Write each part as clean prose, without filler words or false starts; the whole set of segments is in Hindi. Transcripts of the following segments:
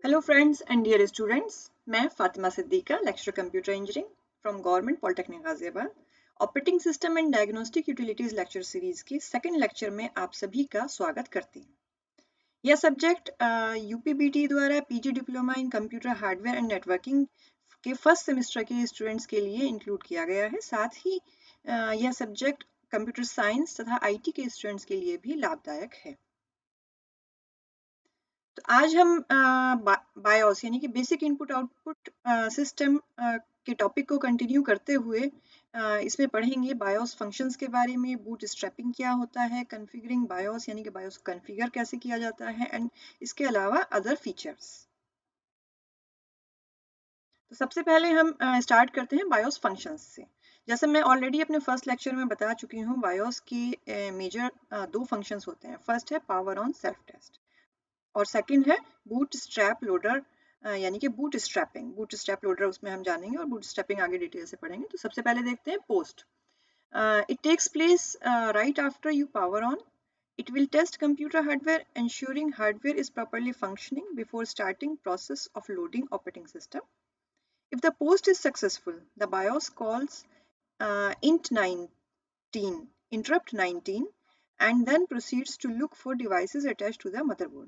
Hello friends and dear students, मैं Fatima Siddiqa, lecturer computer engineering from government polytechnic Ghaziabad. Operating system and diagnostic utilities lecture series के सेकंड लेक्चर में आप सभी का स्वागत करती हूँ। यह सब्जेक्ट यूपीबीटी द्वारा PG diploma in computer hardware and networking के फर्स्ट सेमेस्टर के स्टूडेंट्स के लिए इंक्लूड किया गया है। साथ ही यह सब्जेक्ट कंप्यूटर साइंस तथा आईटी के स्टूडेंट्स के लिए भी लाभदायक है। तो आज हम बायोस यानी कि बेसिक इनपुट आउटपुट सिस्टम के टॉपिक को कंटिन्यू करते हुए इसमें पढ़ेंगे बायोस फंक्शंस के बारे में, बूट स्ट्रैपिंग क्या होता है, कॉन्फ़िगरिंग बायोस यानी कि बायोस कॉन्फ़िगर कैसे किया जाता है एंड इसके अलावा अदर फीचर्स। तो सबसे पहले हम स्टार्ट करते हैं बायोस फंक्शंस से। जैसे मैं ऑलरेडी अपने फर्स्ट लेक्चर में बता चुकी हूँ, बायोस की मेजर दो फंक्शंस होते हैं। फर्स्ट है पावर ऑन सेल्फ टेस्ट और सेकंड है बूट स्ट्रैप लोडर यानी कि boot strapping. Boot strap loader उसमें हम जानेंगे और बूट स्ट्रैपिंग आगे डिटेल से पढ़ेंगे। तो सबसे पहले देखते हैं post. It takes place right after you power on. It will test computer hardware, ensuring hardware is properly functioning before starting process of loading operating system. If the post is successful, the BIOS calls int19 interrupt 19 and then proceeds to look for devices attached to the motherboard.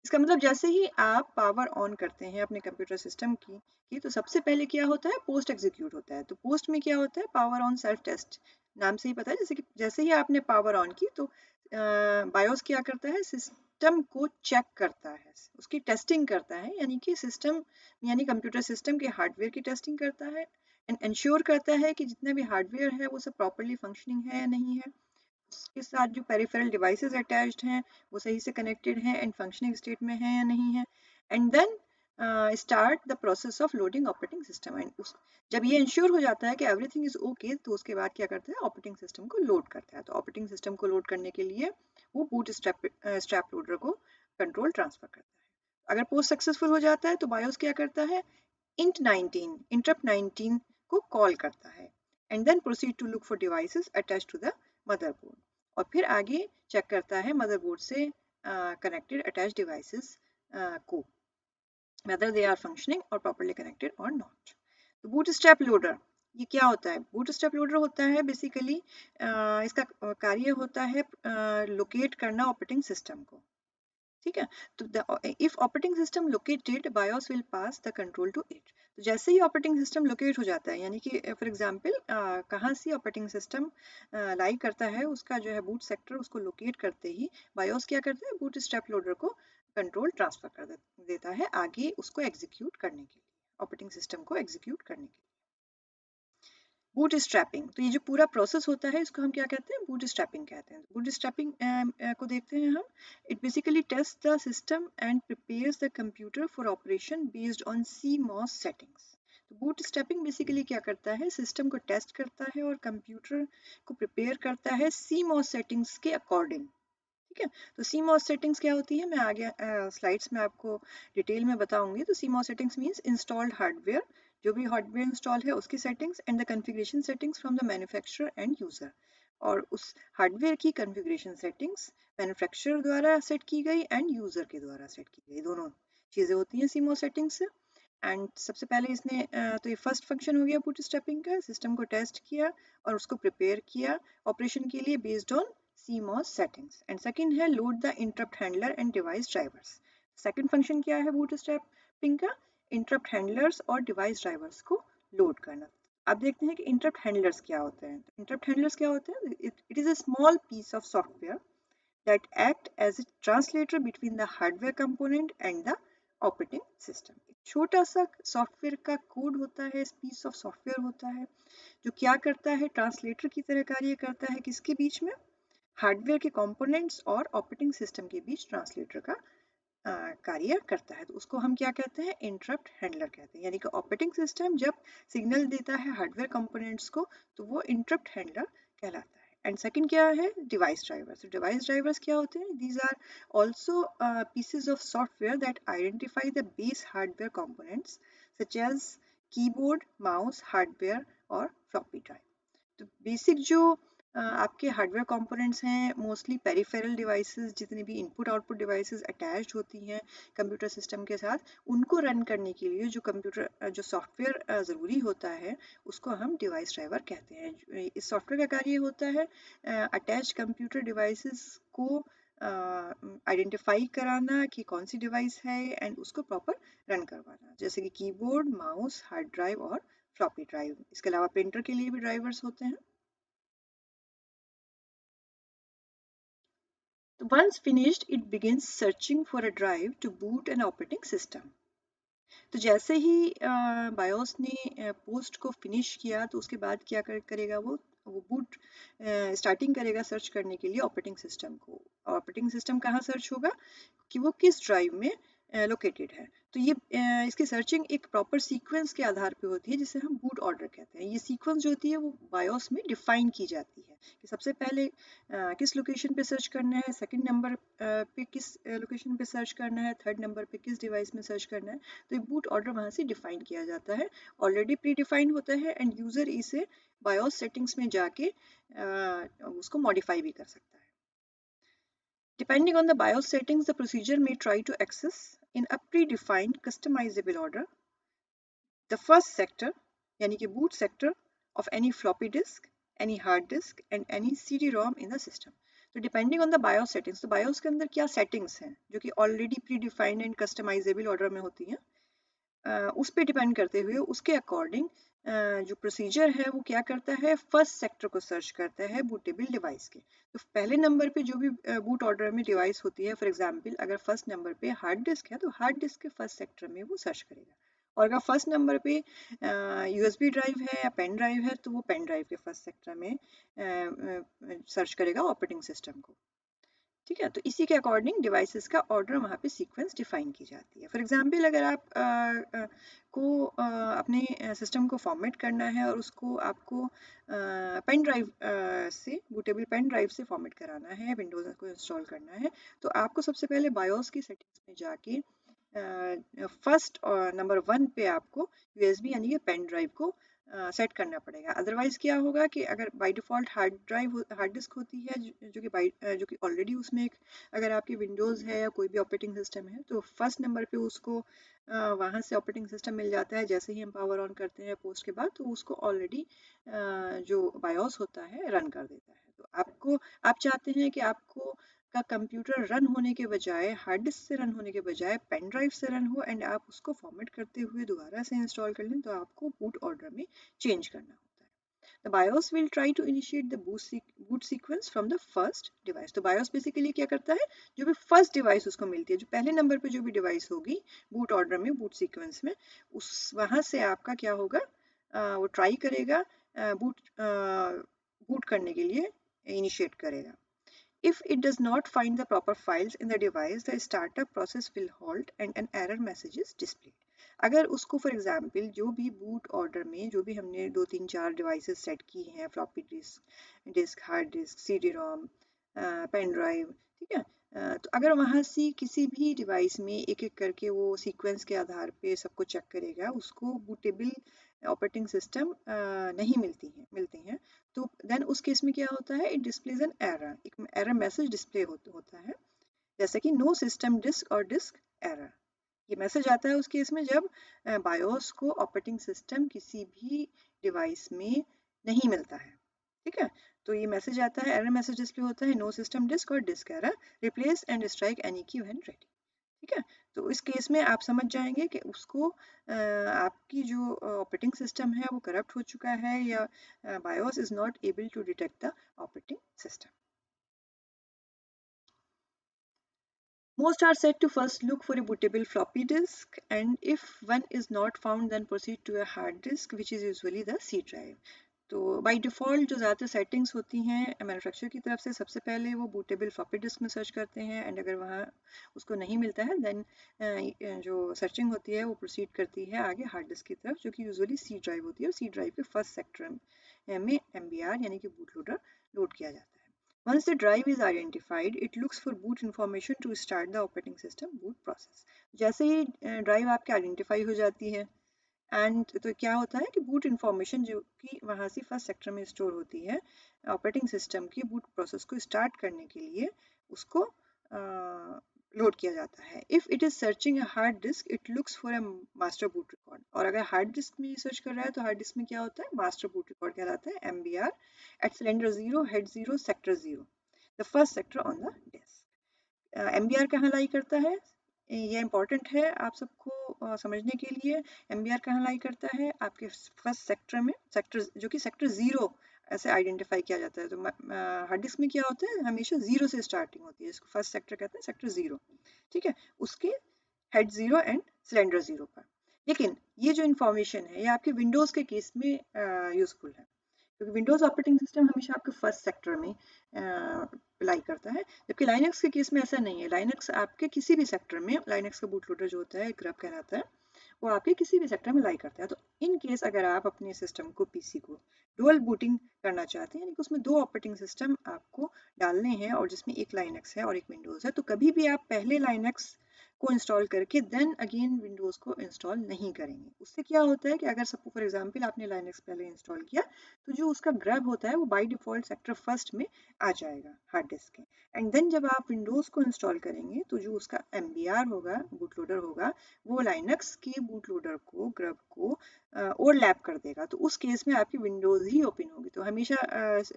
इसका मतलब जैसे ही आप पावर ऑन करते हैं अपने कंप्यूटर सिस्टम की तो सबसे पहले क्या होता है, पोस्ट एग्जीक्यूट होता है। तो पोस्ट में क्या होता है, पावर ऑन सेल्फ टेस्ट, नाम से ही पता है। जैसे ही आपने पावर ऑन की तो बायोस क्या करता है, सिस्टम को चेक करता है, उसकी टेस्टिंग करता है, यानी कि सिस्टम यानी कंप्यूटर सिस्टम के हार्डवेयर की टेस्टिंग करता है एंड इंश्योर करता है कि जितने भी हार्डवेयर है वो सब प्रॉपर्ली फंक्शनिंग है या नहीं है। उसके साथ जो पेरिफेरल डिवाइसेस अटैच्ड हैं वो सही से कनेक्टेड हैं एंड फंक्शनिंग स्टेट में है या नहीं है। And then start the process of loading operating system. And जब ये इंश्योर हो जाता है कि एवरीथिंग इज ओके तो उसके बाद क्या करता है, ऑपरेटिंग सिस्टम को लोड करता है। तो ऑपरेटिंग सिस्टम को लोड करने के लिए वो बूट स्ट्रैप लोडर को कंट्रोल ट्रांसफर करता है। अगर पोस्ट सक्सेसफुल हो जाता है तो बायोस क्या करता है, int19 interrupt 19 को कॉल करता है and then proceed to look for devices attached to the motherboard. और फिर आगे चेक करता है मदरबोर्ड से कनेक्टेड अटैच्ड डिवाइसेस को, whether they are functioning or properly connected or not. तो बूटस्ट्रैप लोडर ये क्या होता है, बूटस्ट्रैप लोडर होता है बेसिकली इसका कार्य होता है लोकेट करना ऑपरेटिंग सिस्टम को। ठीक है, तो if operating system located BIOS will pass the control to it. तो जैसे ही ऑपरेटिंग सिस्टम लोकेट हो जाता है, यानी कि फॉर एग्जांपल कहाँ से ऑपरेटिंग सिस्टम लाई करता है, उसका जो है बूट सेक्टर, उसको लोकेट करते ही बायोस क्या करता है, बूट स्ट्रैप लोडर को कंट्रोल ट्रांसफर कर देता है आगे उसको एग्जीक्यूट करने के लिए, ऑपरेटिंग सिस्टम को एग्जीक्यूट करने के लिए। बूट स्ट्रैपिंग, तो ये जो पूरा प्रोसेस होता है इसको हम क्या कहते हैं, बूट स्ट्रैपिंग कहते हैं। बूट स्ट्रैपिंग को देखते हैं हम। It basically test the system and prepares the computer for operation based on CMOS settings. तो बूट स्ट्रैपिंग बेसिकली क्या करता है, सिस्टम को टेस्ट करता है और कंप्यूटर को प्रिपेयर करता है CMOS सेटिंग्स के अकॉर्डिंग। ठीक है, तो CMOS सेटिंग्स क्या होती है, मैं आगे स्लाइड्स में आपको डिटेल में बताऊंगी। तो CMOS settings means installed hardware, जो भी हार्डवेयर इंस्टॉल है उसकी settings and the configuration settings from the manufacturer and user. और उस हार्डवेयर की कॉन्फ़िगरेशन सेटिंग्स मैन्युफैक्चरर द्वारा सेट की गई एंड यूजर के द्वारा सेट की गई, दोनों चीज़ें होती हैं CMOS सेटिंग्स। एंड सबसे पहले इसने तो ये फर्स्ट फंक्शन हो गया बूटस्ट्रैपिंग का, सिस्टम को टेस्ट किया और उसको प्रिपेयर किया ऑपरेशन के लिए based on CMOS settings. And second है load the interrupt handler and device drivers. Second function क्या है bootstrapping का, interrupt handlers और device drivers को load करना। अब देखते हैं कि interrupt handlers क्या होते हैं। interrupt handlers क्या होते हैं, it is a small piece of software that act as a translator between the hardware component and the operating system. छोटा सा सॉफ्टवेयर का कोड होता है, पीस ऑफ सॉफ्टवेयर होता है जो क्या करता है, ट्रांसलेटर की तरह कार्य करता है किसके बीच में, हार्डवेयर के कंपोनेंट्स और ऑपरेटिंग सिस्टम के बीच ट्रांसलेटर का कार्य करता है। तो उसको हम क्या कहते हैं, इंटरप्ट हैंडलर कहते हैं। यानी कि ऑपरेटिंग सिस्टम जब सिग्नल देता है हार्डवेयर कंपोनेंट्स को तो वो इंटरप्ट हैंडलर कहलाता है। एंड सेकंड क्या है, डिवाइस ड्राइवर्स। डिवाइस ड्राइवर्स क्या होते हैं, these are also pieces of software that identify the base hardware components such as keyboard, mouse, hardware और फ्लॉपी ड्राइव। तो बेसिक जो आपके हार्डवेयर कंपोनेंट्स हैं मोस्टली पेरिफेरल डिवाइसेस, जितने भी इनपुट आउटपुट डिवाइसेस अटैच्ड होती हैं कंप्यूटर सिस्टम के साथ, उनको रन करने के लिए जो कंप्यूटर जो सॉफ्टवेयर ज़रूरी होता है उसको हम डिवाइस ड्राइवर कहते हैं। इस सॉफ्टवेयर का कार्य होता है अटैच कंप्यूटर डिवाइसेस को आइडेंटिफाई कराना कि कौन सी डिवाइस है एंड उसको प्रॉपर रन करवाना, जैसे कि कीबोर्ड, माउस, हार्ड ड्राइव और फ्लॉपी ड्राइव। इसके अलावा प्रिंटर के लिए भी ड्राइवर्स होते हैं। Once finished, it begins searching for a drive to boot an operating system. तो जैसे ही बायोस ने पोस्ट को फिनिश किया तो उसके बाद क्या करेगा वो बूट स्टार्टिंग करेगा सर्च करने के लिए ऑपरेटिंग सिस्टम को। ऑपरेटिंग सिस्टम कहाँ सर्च होगा कि वो किस ड्राइव में लोकेटेड है। तो ये इसकी सर्चिंग एक प्रॉपर सीक्वेंस के आधार पे होती है जिसे हम बूट ऑर्डर कहते हैं। ये सीक्वेंस जो होती है वो बायोस में डिफाइन की जाती है कि सबसे पहले किस लोकेशन पे सर्च करना है, सेकंड नंबर पे किस लोकेशन पे सर्च करना है, थर्ड नंबर पे किस डिवाइस में सर्च करना है। तो ये बूट ऑर्डर वहाँ से डिफाइन किया जाता है, ऑलरेडी प्री डिफाइन होता है एंड यूजर इसे बायोस सेटिंग्स में जाके उसको मॉडिफाई भी कर सकता है। Depending on the BIOS settings, the procedure may try to access in a predefined customizable order the first sector, यानी कि boot sector of any floppy disk, any hard disk and any CD-ROM in the system. तो depending on the BIOS settings, तो BIOS के अंदर क्या settings हैं जो कि already predefined and customizable order में होती हैं, उस पे डिपेंड करते हुए उसके अकॉर्डिंग जो प्रोसीजर है वो क्या करता है, फर्स्ट सेक्टर को सर्च करता है बूटेबल डिवाइस के। तो पहले नंबर पे जो भी बूट ऑर्डर में डिवाइस होती है, फॉर एग्जांपल अगर फर्स्ट नंबर पे हार्ड डिस्क है तो हार्ड डिस्क के फर्स्ट सेक्टर में वो सर्च करेगा, और अगर फर्स्ट नंबर पे यूएसबी ड्राइव है या पेन ड्राइव है तो वो पेन ड्राइव के फर्स्ट सेक्टर में सर्च करेगा ऑपरेटिंग सिस्टम को। ठीक है, तो इसी के अकॉर्डिंग डिवाइसेस का ऑर्डर वहाँ पे सीक्वेंस डिफाइन की जाती है। फॉर एग्जांपल अगर आप अपने सिस्टम को फॉर्मेट करना है और उसको आपको पेन ड्राइव से बूटेबल पेन ड्राइव से फॉर्मेट कराना है, विंडोज को इंस्टॉल करना है, तो आपको सबसे पहले बायोस की सेटिंग्स में जाके फर्स्ट और नंबर 1 पे आपको यूएसबी यानी कि पेन ड्राइव को सेट करना पड़ेगा। अदरवाइज क्या होगा कि अगर बाय डिफ़ॉल्ट हार्ड डिस्क होती है जो कि ऑलरेडी उसमें एक, अगर आपकी विंडोज़ है या कोई भी ऑपरेटिंग सिस्टम है तो फर्स्ट नंबर पे उसको वहाँ से ऑपरेटिंग सिस्टम मिल जाता है। जैसे ही हम पावर ऑन करते हैं पोस्ट के बाद तो उसको ऑलरेडी जो बायोस होता है रन कर देता है। तो आप चाहते हैं कि आपको का कंप्यूटर रन होने के बजाय, हार्ड डिस्क से रन होने के बजाय पेन ड्राइव से रन हो एंड आप उसको फॉर्मेट करते हुए दोबारा से इंस्टॉल कर लें, तो आपको बूट ऑर्डर में चेंज करना होता है। The BIOS will try to initiate the boot sequence from the first device. तो BIOS बेसिकली क्या करता है, जो भी फर्स्ट डिवाइस उसको मिलती है, जो पहले नंबर पे जो भी डिवाइस होगी बूट ऑर्डर में, बूट सीक्वेंस में, उस वहाँ से आपका क्या होगा, वो ट्राई करेगा बूट करने के लिए इनिशिएट करेगा। If it does not find the proper files in the device, the startup process will halt and an error message is displayed. अगर उसको फॉर एग्जांपल जो भी बूट ऑर्डर में जो भी हमने 2 3 4 डिवाइसेस सेट की हैं, floppy disk, hard disk, CD ROM, pen drive, ठीक है, तो अगर वहाँ से किसी भी डिवाइस में एक एक करके वो सीक्वेंस के आधार पे सबको चेक करेगा, उसको बूटेबल ऑपरेटिंग सिस्टम नहीं मिलते हैं, तो देन उस केस में क्या होता है, इट डिस्प्लेज एन एरर, एक एरर मैसेज डिस्प्ले होता है, जैसे कि नो सिस्टम डिस्क और डिस्क एरर। ये मैसेज आता है उस केस में जब बायोस को ऑपरेटिंग सिस्टम किसी भी डिवाइस में नहीं मिलता है। ठीक है, तो ये मैसेज आता है, एरर मैसेज डिस्प्ले होता है, नो सिस्टम डिस्क और disk error, replace and strike any key when ready. ठीक है, तो इस केस में आप समझ जाएंगे कि उसको आपकी जो ऑपरेटिंग सिस्टम है वो करप्ट हो चुका है या BIOS is not able to detect the operating system. Most are said to first look for a bootable floppy disk, and if one is not found then proceed to a hard disk which is usually the C drive. तो बाय डिफ़ॉल्ट जो ज़्यादातर सेटिंग्स होती हैं मैन्युफैक्चरर की तरफ से, सबसे पहले वो बूटेबल फ्लॉपी डिस्क में सर्च करते हैं एंड अगर वहाँ उसको नहीं मिलता है देन जो सर्चिंग होती है वो प्रोसीड करती है आगे हार्ड डिस्क की तरफ, जो कि यूजुअली सी ड्राइव होती है, और सी ड्राइव के फर्स्ट सेक्टर में MBR यानी कि बूट लोडर लोड किया जाता है। Once the drive is identified, it looks for boot information to start the operating system boot process. जैसे ही ड्राइव आपके आइडेंटिफाई हो जाती है, एंड तो क्या होता है कि बूट इंफॉर्मेशन जो कि वहाँ से फर्स्ट सेक्टर में स्टोर होती है ऑपरेटिंग सिस्टम की बूट प्रोसेस को स्टार्ट करने के लिए उसको लोड किया जाता है। If it is searching a hard disk it looks for a master boot record, और अगर हार्ड डिस्क में सर्च कर रहा है तो हार्ड डिस्क में क्या होता है, मास्टर बूट रिकॉर्ड कहलाता है, MBR at cylinder 0 head 0 sector 0, the first sector on the disk. MBR कहाँ लाई करता है, ये इंपॉर्टेंट है आप सबको समझने के लिए। MBR कहाँ लाई करता है, आपके फर्स्ट सेक्टर में, सेक्टर जो कि सेक्टर 0 ऐसे आइडेंटिफाई किया जाता है। तो हार्ड डिस्क में क्या होता है, हमेशा 0 से स्टार्टिंग होती है, इसको फर्स्ट सेक्टर कहते हैं, सेक्टर 0, ठीक है, उसके हेड 0 एंड सिलेंडर 0 पर। लेकिन ये जो इंफॉर्मेशन है ये आपके विंडोज़ के केस में यूजफुल है, क्योंकि विंडोज़ ऑपरेटिंग सिस्टम हमेशा आपके फर्स्ट सेक्टर में लाई करता है, जबकि लाइनक्स के केस में ऐसा नहीं है। लाइनक्स आपके किसी भी सेक्टर में, लाइनक्स का बूट लोडर जो होता है ग्रब कहलाता है, वो आपके किसी भी सेक्टर में लाई करता है। तो इन केस अगर आप अपने सिस्टम को, पीसी को डुअल बूटिंग करना चाहते हैं, यानी कि उसमें 2 ऑपरेटिंग सिस्टम आपको डालने हैं और जिसमें एक लाइनक्स है और एक विंडोज़ है, तो कभी भी आप पहले लाइनक्स को इंस्टॉल करके देन अगेन विंडोज़ को इंस्टॉल नहीं करेंगे। उससे क्या होता है कि अगर सपोज फॉर एग्जांपल आपने लाइनक्स पहले इंस्टॉल किया, तो जो उसका ग्रब होता है वो बाय डिफॉल्ट सेक्टर फर्स्ट में आ जाएगा हार्ड डिस्क के, एंड देन जब आप विंडोज़ को इंस्टॉल करेंगे तो जो उसका MBR होगा, बूट लोडर होगा, वो लाइनक्स के बूट लोडर को, ग्रब को ओवरलैप कर देगा। तो उस केस में आपकी विंडोज़ ही ओपन होगी। तो हमेशा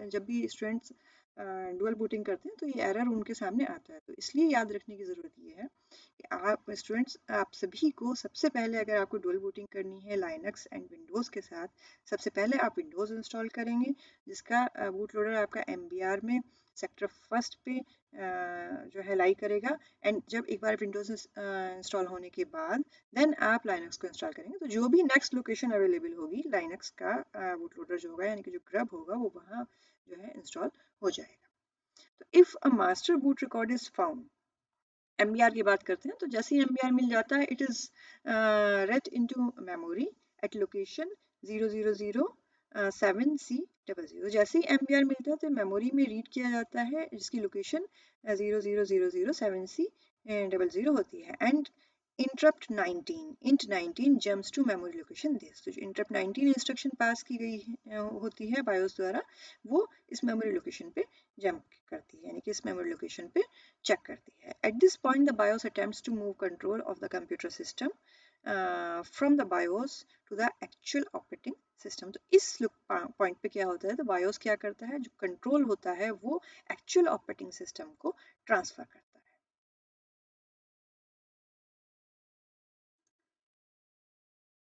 जब भी स्टूडेंट्स डुअल बूटिंग करते हैं तो ये एरर उनके सामने आता है। तो इसलिए याद रखने की ज़रूरत ये है कि आप स्टूडेंट्स, आप सभी को सबसे पहले अगर आपको डुअल बूटिंग करनी है लाइनक्स एंड विंडोज़ के साथ, सबसे पहले आप विंडोज़ इंस्टॉल करेंगे, जिसका बूट लोडर आपका MBR में सेक्टर फर्स्ट पे जो है लाई करेगा, एंड जब एक बार विंडोज़ इंस्टॉल होने के बाद देन आप लाइनक्स को इंस्टॉल करेंगे, तो जो भी नेक्स्ट लोकेशन अवेलेबल होगी लाइनक्स का बूट लोडर जो होगा, यानी कि जो ग्रब होगा, वो वहाँ जो है इंस्टॉल हो जाएगा। तो if a master boot record is found, MBR की बात करते हैं, तो जैसे ही MBR मिल जाता है, it is read into memory at location 0007C00। जैसे ही MBR मिलता है तो मेमोरी में रीड किया जाता है, जिसकी लोकेशन 00007C00 होती है, and interrupt 19 int 19 jumps to memory location this। तो जो interrupt 19 इंस्ट्रक्शन पास की गई होती है बायोस द्वारा, वो इस मेमोरी लोकेशन पे जंप करती है, यानी कि इस मेमोरी लोकेशन पे चेक करती है। At this point, the BIOS attempts to move control of the computer system from the BIOS to the actual operating system। तो इस पॉइंट पे क्या होता है, तो BIOS क्या करता है, जो कंट्रोल होता है वो एक्चुअल ऑपरेटिंग सिस्टम को ट्रांसफर करता है।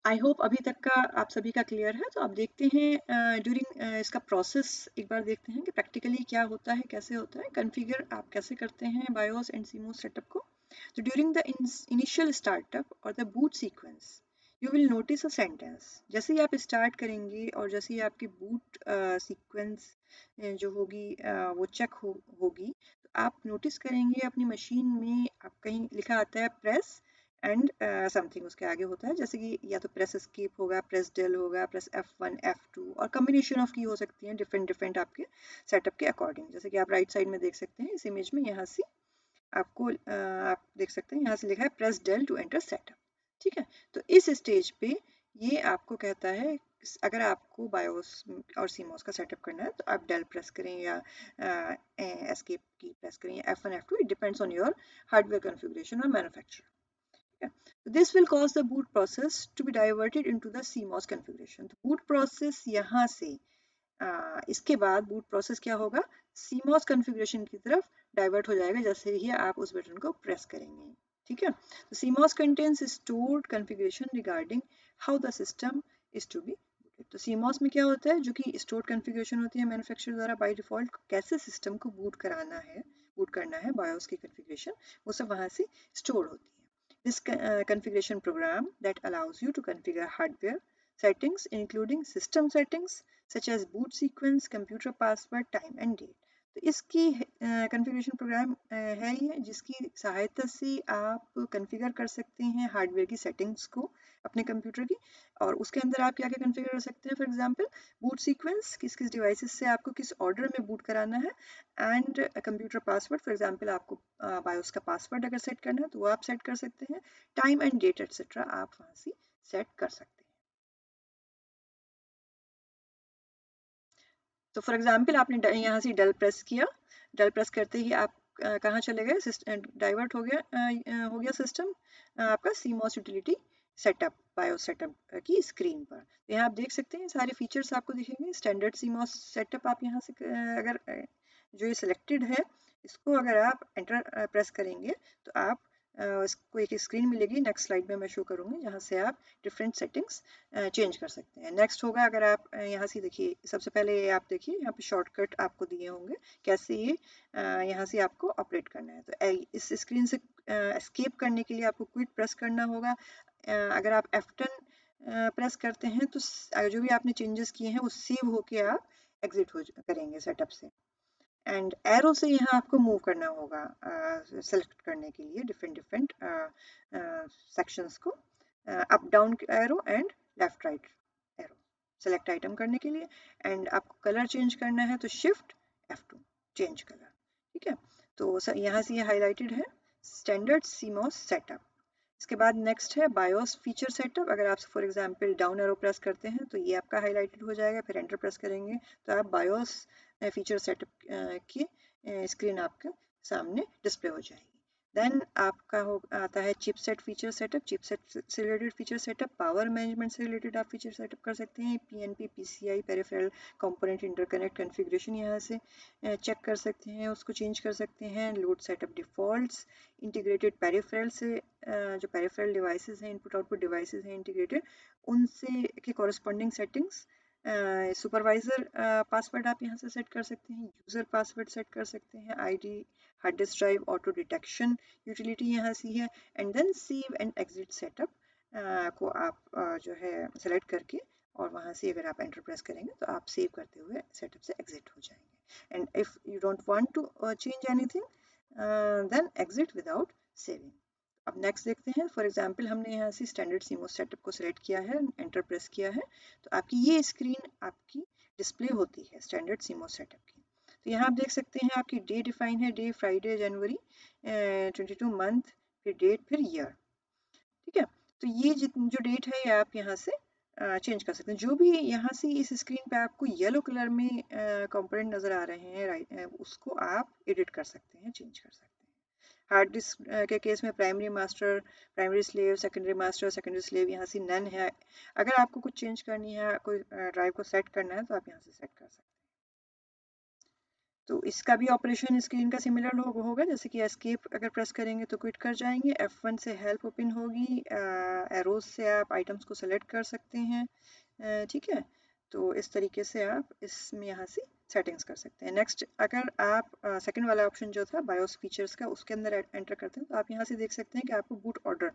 आई होप अभी तक का आप सभी का क्लियर है। तो अब देखते हैं ड्यूरिंग इसका प्रोसेस एक बार देखते हैं कि प्रैक्टिकली क्या होता है, कैसे होता है, कॉन्फ़िगर आप कैसे करते हैं बायोस एंड सीमोस सेटअप को। तो ड्यूरिंग द इनिशियल स्टार्टअप और the boot sequence you will notice a sentence. जैसे ही आप स्टार्ट करेंगे और जैसे ही आपकी बूट सीक्वेंस जो होगी वो चेक होगी, तो आप नोटिस करेंगे अपनी मशीन में आप कहीं लिखा आता है प्रेस एंड समथिंग उसके आगे होता है, जैसे कि या तो प्रेस एस्केप होगा, प्रेस डेल होगा, प्रेस F1 F2, और कम्बिनेशन ऑफ की हो सकती है डिफरेंट डिफरेंट आपके सेटअप के अकॉर्डिंग। जैसे कि आप राइट साइड में देख सकते हैं इस इमेज में, यहाँ से आपको आप देख सकते हैं यहाँ से लिखा है press Del to enter setup, ठीक है। तो इस स्टेज पे ये आपको कहता है अगर आपको बायोस और सीमोस का सेटअप करना है तो आप डेल प्रेस करें या एस्केप की प्रेस करें या F1 F2, it depends on your hardware configuration और manufacturer. Yeah. So this will cause the boot process to be diverted into the CMOS configuration। तो boot process यहाँ से इसके बाद boot process क्या होगा, CMOS configuration की तरफ डाइवर्ट हो जाएगा जैसे ही आप उस बटन को प्रेस करेंगे, ठीक है। तो CMOS contains stored configuration regarding how the system is to be booted। तो CMOS में क्या होता है, जो कि stored configuration होती है मैन्युफैक्चरर द्वारा बाय डिफॉल्ट, कैसे सिस्टम को बूट कराना है, बूट करना है, बायोस की configuration वो सब वहाँ से स्टोर होती है। This configuration program that allows you to configure hardware settings including system settings such as boot sequence, computer password, time and date। तो इसकी कॉन्फ़िगरेशन प्रोग्राम है ये, जिसकी सहायता से आप कॉन्फ़िगर कर सकते हैं हार्डवेयर की सेटिंग्स को अपने कंप्यूटर की, और उसके अंदर आप क्या क्या कॉन्फ़िगर कर सकते हैं, फॉर एग्जांपल बूट सीक्वेंस, किस किस डिवाइसेस से आपको किस ऑर्डर में बूट कराना है, and computer password, for example आपको बायोस का पासवर्ड अगर सेट करना है तो वो आप सेट कर सकते हैं, टाइम एंड डेट एक्सेट्रा आप वहाँ से सेट कर सकते हैं। तो फॉर एग्जांपल आपने यहाँ से डल प्रेस किया, डल प्रेस करते ही आप कहाँ चले गए, डाइवर्ट हो गया सिस्टम आपका CMOS utility setup, BIOS setup की स्क्रीन पर। तो यहाँ आप देख सकते हैं सारे फीचर्स आपको दिखेंगे। स्टैंडर्ड सीमॉस सेटअप आप यहाँ से अगर जो ये सिलेक्टेड है इसको अगर आप एंटर प्रेस करेंगे तो आप इसको एक स्क्रीन मिलेगी, नेक्स्ट स्लाइड में मैं शो करूँगी, जहाँ से आप डिफरेंट सेटिंग्स चेंज कर सकते हैं। नेक्स्ट होगा अगर आप यहाँ से देखिए, सबसे पहले आप देखिए यहाँ पे शॉर्टकट आपको दिए होंगे कैसे ये यहाँ से आपको ऑपरेट करना है। तो इस स्क्रीन से एस्केप करने के लिए आपको क्विट प्रेस करना होगा। अगर आप F10 प्रेस करते हैं तो जो भी आपने चेंजेस किए हैं वो सेव होके आप एग्जिट करेंगे सेटअप से। एंड एरो से यहाँ आपको मूव करना होगा सेलेक्ट करने के लिए डिफरेंट सेक्शंस को, up down arrow and left right arrow select item करने के लिए। एंड आपको कलर चेंज करना है तो शिफ्ट F2 चेंज कलर, ठीक है। तो यहाँ से ये हाईलाइटेड है स्टैंडर्ड सीमॉस सेटअप। इसके बाद नेक्स्ट है बायोस फीचर सेटअप। अगर आप for example down arrow press करते हैं तो ये आपका हाईलाइटेड हो जाएगा, फिर एंटर प्रेस करेंगे तो आप बायोस फीचर सेटअप की स्क्रीन आपके सामने डिस्प्ले हो जाएगी। देन आपका आता है चिपसेट फीचर सेटअप। चिपसेट से related feature setup, power management से रिलेटेड आप फीचर सेटअप कर सकते हैं। PNP PCI peripheral component interconnect configuration यहाँ से चेक कर सकते हैं, उसको चेंज कर सकते हैं। Load setup defaults, integrated peripheral से जो पेरिफेरल डिवाइसेस हैं, इनपुट आउटपुट डिवाइसेस हैं इंटीग्रेटेड, उनसे के कॉरस्पॉन्डिंग सेटिंग्स। सुपरवाइजर पासवर्ड आप यहाँ से सेट कर सकते हैं, यूज़र पासवर्ड सेट कर सकते हैं, ID, hard disk drive, auto detection utility यहाँ से है। And then save and exit setup को आप जो है सेलेक्ट करके और वहाँ से अगर आप एंटर प्रेस करेंगे तो आप सेव करते हुए सेटअप से एग्जिट हो जाएंगे। And if you don't want to change anything then exit without saving. अब नेक्स्ट देखते हैं। फॉर एग्जांपल हमने यहाँ से स्टैंडर्ड सीमॉस सेटअप को सिलेक्ट किया है, एंटर प्रेस किया है, तो आपकी ये स्क्रीन आपकी डिस्प्ले होती है स्टैंडर्ड सीमॉस सेटअप की। तो यहाँ आप देख सकते हैं आपकी डे डिफाइन है, डे फ्राइडे जनवरी 22, मंथ, फिर डेट, फिर ईयर, ठीक है। तो ये जो डेट है ये आप यहाँ से चेंज कर सकते हैं। जो भी यहाँ से इस स्क्रीन पे आपको येलो कलर में कंपोनेंट नज़र आ रहे हैं, राइट, उसको आप एडिट कर सकते हैं, चेंज कर सकते हैं। हार्ड डिस्क के केस में primary master, primary slave, secondary master, secondary slave यहाँ से नन है। अगर आपको कुछ चेंज करनी है, कोई ड्राइव को सेट करना है तो आप यहाँ से सेट कर सकते हैं। तो इसका भी ऑपरेशन स्क्रीन का सिमिलर होगा, जैसे कि एस्केप अगर प्रेस करेंगे तो क्विट कर जाएंगे, F1 से हेल्प ओपन होगी, एरोज से आप आइटम्स को सेलेक्ट कर सकते हैं, ठीक है। तो इस तरीके से आप इसमें यहाँ से सेटिंग्स कर सकते हैं। नेक्स्ट अगर आप सेकंड वाला ऑप्शन जो था बायोस फीचर्स का, उसके अंदर एंटर करते हैं तो आप यहाँ से देख सकते हैं कि आपको बूट ऑर्डर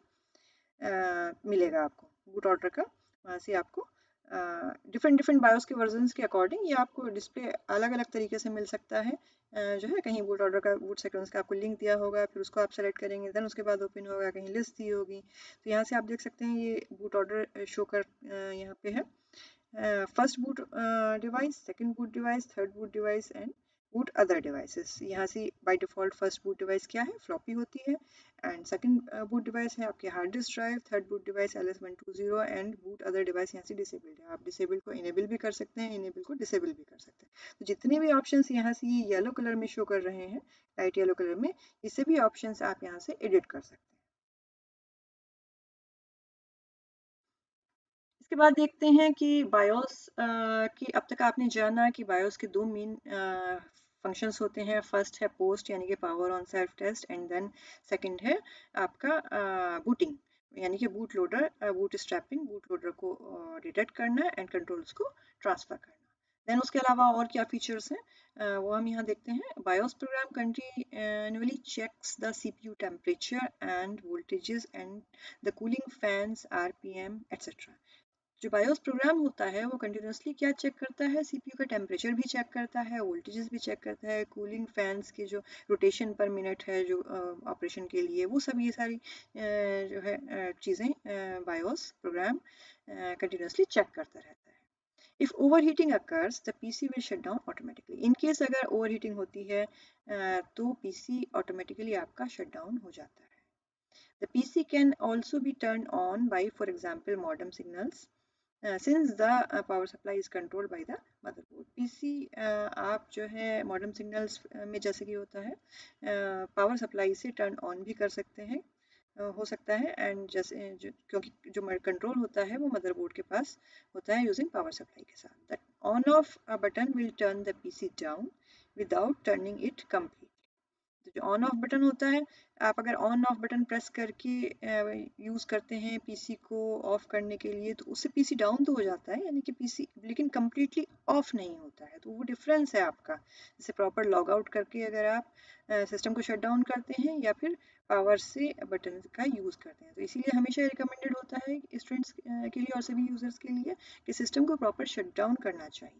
मिलेगा, आपको बूट ऑर्डर का वहाँ से आपको डिफरेंट बायोस के वर्जन्स के अकॉर्डिंग ये आपको डिस्प्ले अलग अलग तरीके से मिल सकता है। जो है कहीं बूट ऑर्डर का, बूट सीक्वेंस का आपको लिंक दिया होगा, फिर उसको आप सेलेक्ट करेंगे, देन उसके बाद ओपन होगा, कहीं लिस्ट दी होगी। तो यहाँ से आप देख सकते हैं ये बूट ऑर्डर शो कर यहाँ पे है, first boot device, second boot device, third boot device and boot other devices. यहाँ से by default first boot device क्या है, फ्लॉपी होती है, एंड सेकंड बूट डिवाइस है आपके hard disk drive, third boot device LS120 and boot other device यहाँ से डिसेबल्ड है। आप डिसेबल को इनेबल भी कर सकते हैं, इनेबल को डिसेबल भी कर सकते हैं। तो जितने भी ऑप्शंस यहाँ से ये येलो कलर में शो कर रहे हैं, लाइट येलो कलर में, इससे भी ऑप्शंस आप यहाँ से एडिट कर सकते हैं। इसके बाद देखते हैं कि बायोस की, अब तक आपने जाना कि बायोस के दो मेन फंक्शंस होते हैं। फर्स्ट है पोस्ट यानी कि power on self test, and then second है आपका बूटिंग यानी कि boot loader, boot strapping, boot loader को डिटेक्ट करना एंड कंट्रोल्स को ट्रांसफर करना। देन उसके अलावा और क्या फीचर्स हैं वो हम यहाँ देखते हैं। BIOS program continuously checks the CPU temperature and voltages and the cooling fans, RPM etcetera. जो बायोस प्रोग्राम होता है वो कंटिन्यूसली क्या चेक करता है, CPU का टेम्परेचर भी चेक करता है, वोल्टेजेस भी चेक करता है, कूलिंग फैंस के जो रोटेशन पर मिनट है जो ऑपरेशन के लिए, वो सब ये सारी जो है चीज़ें बायोस प्रोग्राम कंटिन्यूसली चेक करता रहता है। If overheating occurs the PC will shut down automatically. In case अगर ओवरहीटिंग होती है तो PC ऑटोमेटिकली आपका शट डाउन हो जाता है। The PC can also be turned on by, for example, modem signals, since the power supply is controlled by the motherboard. PC आप जो है मॉडर्न सिग्नल्स में जैसे कि होता है पावर सप्लाई से टर्न ऑन भी कर सकते हैं, हो सकता है, एंड जैसे क्योंकि जो कंट्रोल होता है वो मदरबोर्ड के पास होता है यूजिंग पावर सप्लाई के साथ. That on off button will turn the PC down without turning it complete. तो जो ऑन ऑफ बटन होता है, आप अगर ऑन ऑफ बटन प्रेस करके यूज़ करते हैं पीसी को ऑफ करने के लिए, तो उससे पीसी डाउन तो हो जाता है, यानी कि पीसी लेकिन कम्प्लीटली ऑफ नहीं होता है. तो वो डिफरेंस है आपका. जैसे प्रॉपर लॉग आउट करके अगर आप सिस्टम को शट डाउन करते हैं या फिर पावर से बटन का यूज़ करते हैं. तो इसीलिए हमेशा रिकमेंडेड होता है स्टूडेंट्स के लिए और सभी यूज़र्स के लिए कि सिस्टम को प्रॉपर शट डाउन करना चाहिए.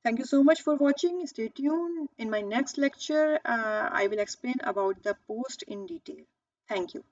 Thank you so much for watching. Stay tuned. In my next lecture, I will explain about the post in detail. Thank you.